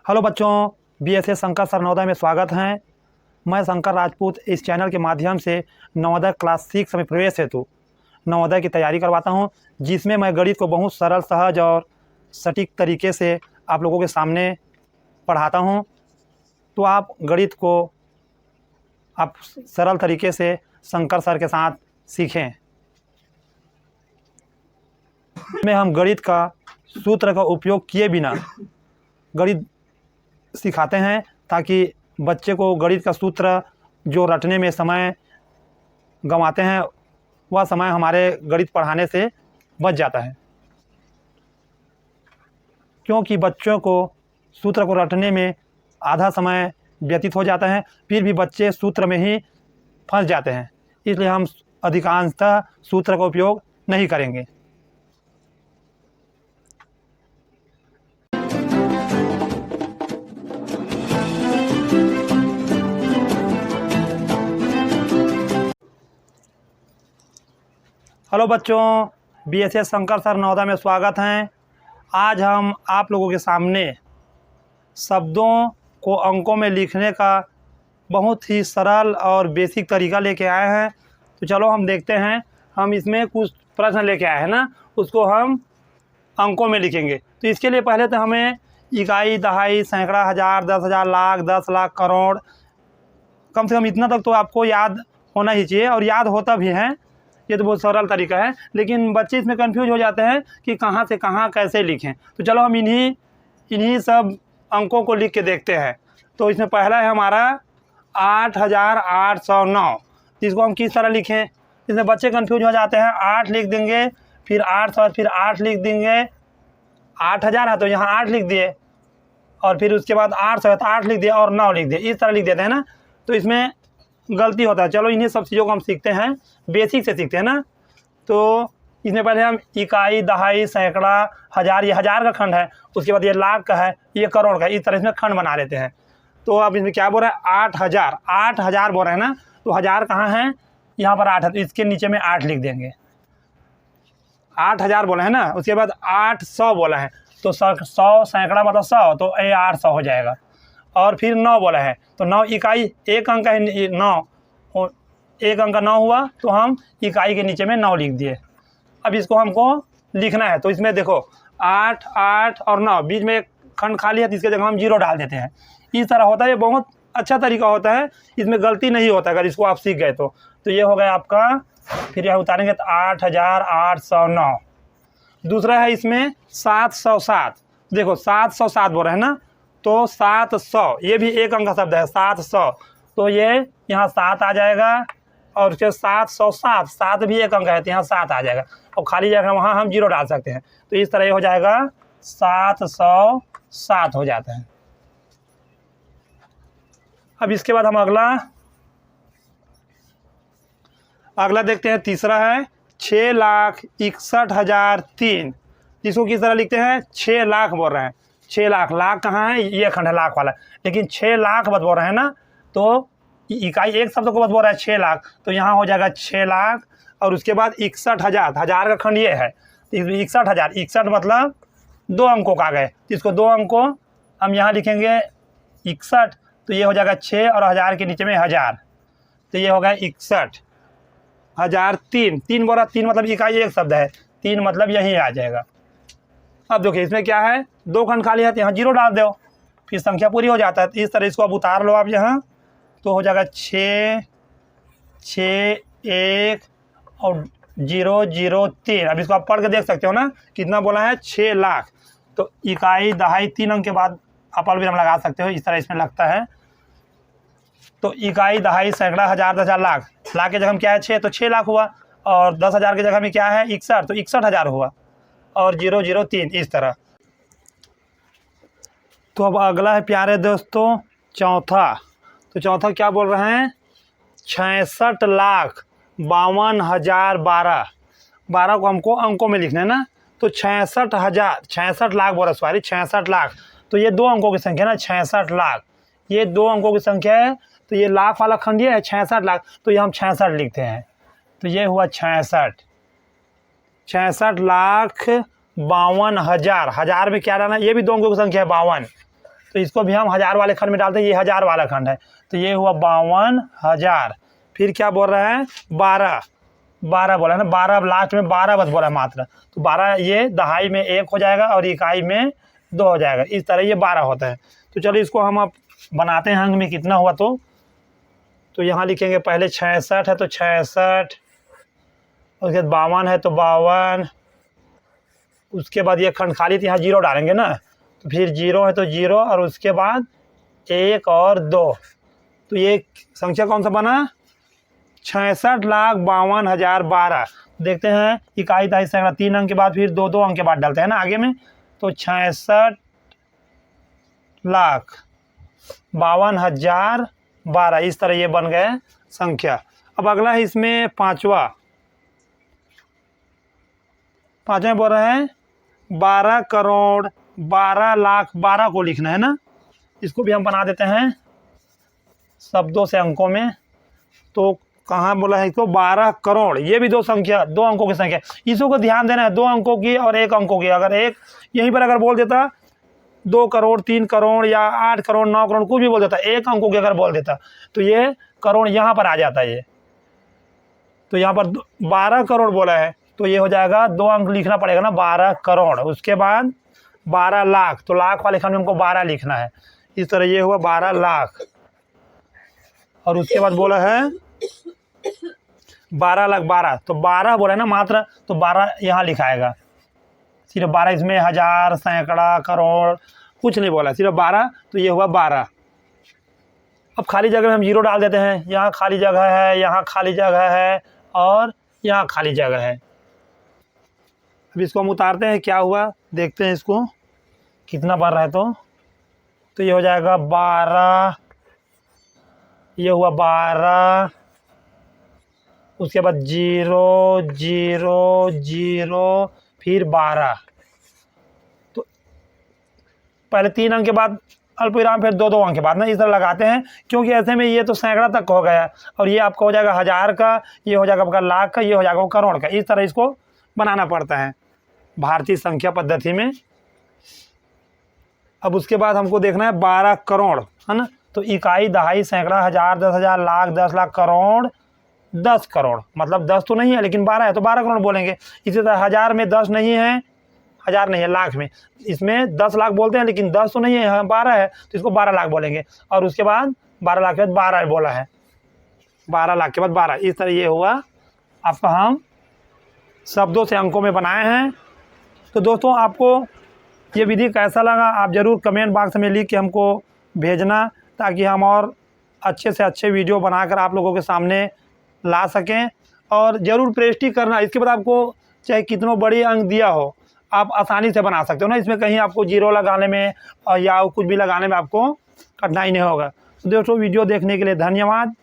Hello बच्चों, BSA Shankar sir Navodaya में स्वागत है। मैं शंकर राजपूत इस चैनल के माध्यम से नवोदय क्लास 6 में प्रवेश हेतु नवोदय की तैयारी करवाता हूं, जिसमें मैं गणित को बहुत सरल, सहज और सटीक तरीके से आप लोगों के सामने पढ़ाता हूं। तो आप गणित को आप सरल तरीके से शंकर सर के साथ सीखें। में हम गणित का सूत्र का उपयोग किए बिना गणित सिखाते हैं, ताकि बच्चे को गणित का सूत्र जो रटने में समय गंवाते हैं वह समय हमारे गणित पढ़ाने से बच जाता है। क्योंकि बच्चों को सूत्र को रटने में आधा समय व्यतीत हो जाता है, फिर भी बच्चे सूत्र में ही फंस जाते हैं। इसलिए हम अधिकांशतः सूत्र का उपयोग नहीं करेंगे। हेलो बच्चों, बीएसए शंकर सर नवोदय में स्वागत है। आज हम आप लोगों के सामने शब्दों को अंकों में लिखने का बहुत ही सरल और बेसिक तरीका लेके आए हैं। तो चलो हम देखते हैं। हम इसमें कुछ प्रश्न लेके आए हैं ना, उसको हम अंकों में लिखेंगे। तो इसके लिए पहले तो हमें इकाई, दहाई, सैकड़ा, हज़ार, 10,000, लाख, 10 लाख, करोड़, कम से कम इतना तक तो आपको याद होना ही चाहिए, और याद होता भी है। ये तो बहुत सरल तरीका है, लेकिन बच्चे इसमें कंफ्यूज हो जाते हैं कि कहाँ से कहाँ कैसे लिखें। तो चलो हम इन्हीं सब अंकों को लिख के देखते हैं। तो इसमें पहला है हमारा 8,809। इसको हम किस तरह लिखें? इसमें बच्चे कंफ्यूज हो जाते हैं। 8 लिख देंगे, फिर 800, फिर 8 लिख देंगे। 8,000 है तो यहाँ 8 लिख दिए, और फिर उसके बाद 800 है तो 8 लिख दिए और 9 लिख दिए। इस तरह लिख देते हैं ना, तो इसमें गलती होता है। चलो इन्हीं सब चीज़ों को हम सीखते हैं, बेसिक से सीखते हैं ना। तो इसमें पहले हम इकाई, दहाई, सैकड़ा, हज़ार, ये हज़ार का खंड है। उसके बाद ये लाख का है, ये करोड़ का है। इस तरह इसमें खंड बना लेते हैं। तो अब इसमें क्या बोल रहा है? 8,000, 8,000 बोल रहे हैं ना। तो हज़ार कहाँ है? यहाँ पर 8 है, तो इसके नीचे में 8 लिख देंगे। 8,000 बोला है ना। उसके बाद 800 बोला है, तो 100 सैकड़ा मतलब 100, तो ये 800 हो जाएगा। और फिर 9 बोला है, तो 9 इकाई, एक अंक है 9, एक अंक का 9 हुआ, तो हम इकाई के नीचे में 9 लिख दिए। अब इसको हमको लिखना है। तो इसमें देखो 8, 8 और 9, बीच में एक खंड खाली है, तो इसके जगह हम 0 डाल देते हैं। इस तरह होता है। ये बहुत अच्छा तरीका होता है, इसमें गलती नहीं होता अगर इसको आप सीख गए तो। ये हो गया आपका। फिर यह उतारेंगे तो 8,809। दूसरा है इसमें 707। देखो 707 बोल रहे हैं ना, तो 700, ये भी एक अंक का शब्द है, 700। तो ये यहाँ 7 आ जाएगा, और उसके 707, 7 भी एक अंक है, तो यहाँ 7 आ जाएगा, और खाली जगह वहाँ हम 0 डाल सकते हैं। तो इस तरह ये हो जाएगा 707 हो जाता है। अब इसके बाद हम अगला देखते हैं। तीसरा है 6,61,003। इसको किस तरह लिखते हैं? 6 लाख बोल रहे हैं। 6 लाख, लाख कहाँ है? ये खंड है लाख वाला, लेकिन 6 लाख बस बोल रहे हैं ना। तो इकाई एक शब्द को बस बोल रहा है 6 लाख, तो यहाँ हो जाएगा 6 लाख। और उसके बाद 61,000, हज़ार का खंड ये है, तो 61,000, 61 मतलब 2 अंकों का गए, तो इसको 2 अंकों हम यहाँ लिखेंगे 61। तो ये हो जाएगा 6 और हज़ार के नीचे में 1000, तो ये हो गया 61,003। 3 बोला, 3 मतलब इकाई एक शब्द है, 3 मतलब यही आ जाएगा। अब देखिए इसमें क्या है, 2 खंड खाली है, तो यहाँ 0 डाल दो, फिर संख्या पूरी हो जाता है। तो इस तरह इसको अब उतार लो आप यहाँ, तो हो जाएगा 6, 6, 1 और 0, 0, 3। अब इसको आप पढ़ के देख सकते हो ना, कितना बोला है? 6 लाख। तो इकाई, दहाई, 3 अंक के बाद आप अलविराम लगा सकते हो, इस तरह इसमें लगता है। तो इकाई, दहाई, सैकड़ा, हज़ार, 10,000, लाख, लाख के जगह में क्या है? 6, तो 6 लाख हुआ। और 10,000 की जगह में क्या है? 61, तो 61,000 हुआ। और 0, 0, 3, इस तरह। तो अब अगला है प्यारे दोस्तों चौथा। तो चौथा क्या बोल रहे हैं? 66,52,012। 12 को हमको अंकों में लिखना है ना। तो 66 लाख बोला, सॉरी 66 लाख। तो ये 2 अंकों की संख्या है ना, 66 लाख, ये 2 अंकों की संख्या है। तो ये लाख वाला खंड ये है 66 लाख, तो ये हम 66 लिखते हैं। तो ये हुआ 66,62,000। हज़ार में क्या डालना? ये भी 2 अंकों की संख्या है 52, तो इसको भी हम 1000 वाले खंड में डालते हैं, ये 1000 वाला खंड है, तो ये हुआ 52,000। फिर क्या बोल रहे हैं 12 बोला है ना, 12 लास्ट में 12 बस बोला है मात्र, तो 12 ये दहाई में 1 हो जाएगा और इकाई में 2 हो जाएगा, इस तरह ये 12 होता है। तो चलो इसको हम अब बनाते हैं अंक में कितना हुआ। तो यहाँ लिखेंगे पहले 66 है तो 66, उसके बाद 52 है तो 52, उसके बाद ये खंड खाली तो यहाँ 0 डालेंगे ना, तो फिर 0 है तो 0 और उसके बाद 1 और 2, तो ये संख्या कौन सा बना 66,52,012। देखते हैं इकाई दहाई सैकड़ा 3 अंक के बाद फिर 2 अंक के बाद डालते हैं ना आगे में, तो 66,52,012 इस तरह ये बन गए संख्या। अब अगला है इसमें पांचवा बोल रहे हैं 12 करोड़ 12 लाख 12 को लिखना है ना, इसको भी हम बना देते हैं शब्दों से अंकों में। तो कहाँ बोला है इसको 12 करोड़, ये भी 2 अंकों की संख्या, इसको को ध्यान देना है 2 अंकों की और 1 अंकों की। अगर एक यहीं पर अगर बोल देता 2 करोड़ 3 करोड़ या 8 करोड़ 9 करोड़ कुछ भी बोल देता, 1 अंकों की अगर बोल देता तो ये करोड़ यहाँ पर आ जाता है। ये तो यहाँ पर 12 करोड़ बोला है तो ये हो जाएगा 2 अंक लिखना पड़ेगा ना 12 करोड़, उसके बाद 12 लाख, तो लाख वाले खंड में हमको 12 लिखना है, इस तरह ये हुआ 12 लाख। और उसके बाद बोला है 12 लाख 12, तो 12 बोला है ना मात्र, तो 12 यहाँ लिखाएगा, सिर्फ 12, इसमें 1000 सैकड़ा करोड़ कुछ नहीं बोला, सिर्फ 12, तो ये हुआ 12। अब खाली जगह में हम 0 डाल देते हैं, यहाँ खाली जगह है, यहाँ खाली जगह है और यहाँ खाली जगह है। अब इसको हम उतारते हैं क्या हुआ, देखते हैं इसको कितना बन रहा है। तो ये हो जाएगा 12, ये हुआ 12, उसके बाद 0 0 0 फिर 12, तो पहले 3 अंक के बाद अल्पविराम फिर 2 अंक के बाद ना इस तरह लगाते हैं, क्योंकि ऐसे में ये तो सैकड़ा तक हो गया और ये आपका हो जाएगा 1000 का, ये हो जाएगा आपका लाख का, ये हो जाएगा करोड़ का, इस तरह इसको बनाना पड़ता है भारतीय संख्या पद्धति में। अब उसके बाद हमको देखना है 12 करोड़ है ना, तो इकाई दहाई सैकड़ा 1000 10,000 लाख 10 लाख करोड़ 10 करोड़, मतलब 10 तो नहीं है लेकिन 12 है तो 12 करोड़ बोलेंगे। इसी तरह 1000 में 10 नहीं है, 1000 नहीं है, लाख में इसमें 10 लाख बोलते हैं लेकिन 10 तो नहीं है, 12 है तो इसको 12 लाख बोलेंगे। और उसके बाद 12 लाख के बाद 12 बोला है, 12 लाख के बाद 12, इस तरह ये हुआ आपका। हम शब्दों से अंकों में बनाए हैं। तो दोस्तों आपको ये विधि कैसा लगा आप ज़रूर कमेंट बॉक्स में लिख के हमको भेजना, ताकि हम और अच्छे से अच्छे वीडियो बनाकर आप लोगों के सामने ला सकें। और ज़रूर प्रैक्टिस करना, इसके बाद आपको चाहे कितनों बड़ी अंक दिया हो आप आसानी से बना सकते हो ना, इसमें कहीं आपको 0 लगाने में या कुछ भी लगाने में आपको कठिनाई नहीं होगा। तो दोस्तों वीडियो देखने के लिए धन्यवाद।